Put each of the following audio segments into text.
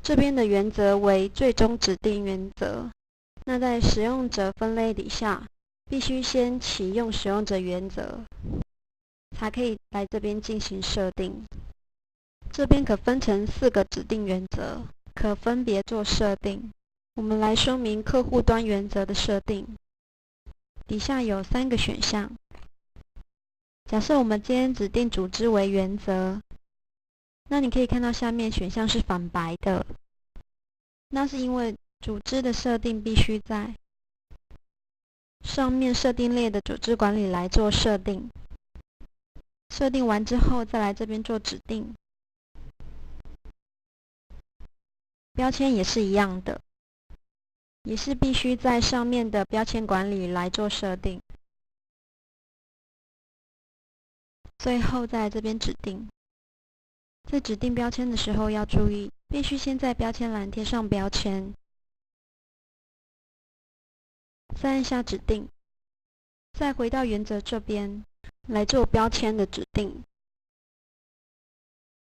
这边的原则为最终指定原则。那在使用者分类底下，必须先启用使用者原则，才可以来这边进行设定。这边可分成4个指定原则，可分别做设定。我们来说明客户端原则的设定。底下有3个选项。假设我们今天指定组织为原则，那你可以看到下面选项是反白的，那是因为组织的设定必须在上面设定列的组织管理来做设定，设定完之后再来这边做指定。标签也是一样的，也是必须在上面的标签管理来做设定，最后再来这边指定。在指定标签的时候要注意，必须先在标签栏贴上标签，再按下指定，再回到原则这边来做标签的指定。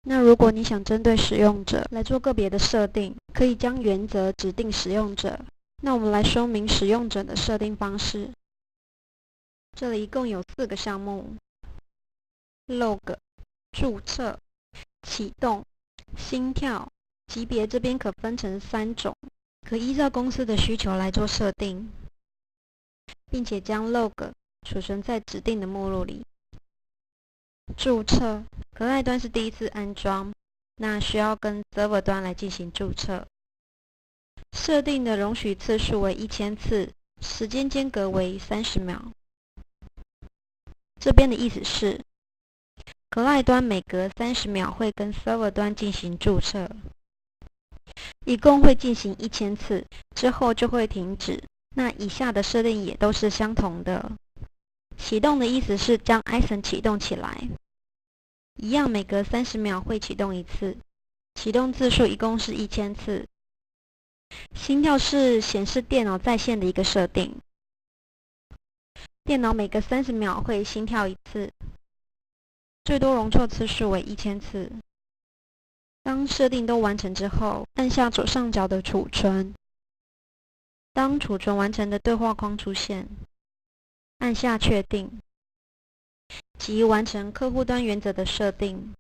那如果你想针对使用者来做个别的设定，可以将原则指定使用者。那我们来说明使用者的设定方式。这里一共有4个项目 ：log、注册、启动、心跳。级别这边可分成3种，可依照公司的需求来做设定，并且将 log 储存在指定的目录里。注册，可赖端是第一次安装，那需要跟 server 端来进行注册。设定的容许次数为1000次，时间间隔为30秒。这边的意思是，可赖端每隔30秒会跟 server 端进行注册，一共会进行1000次，之后就会停止。那以下的设定也都是相同的。启动的意思是将 isam 启动起来，一样每隔30秒会启动一次，启动次数一共是1000次。心跳是显示电脑在线的一个设定，电脑每隔30秒会心跳一次，最多容错次数为1000次。当设定都完成之后，按下左上角的储存。当储存完成的对话框出现，按下确定，即完成客户端原则的设定。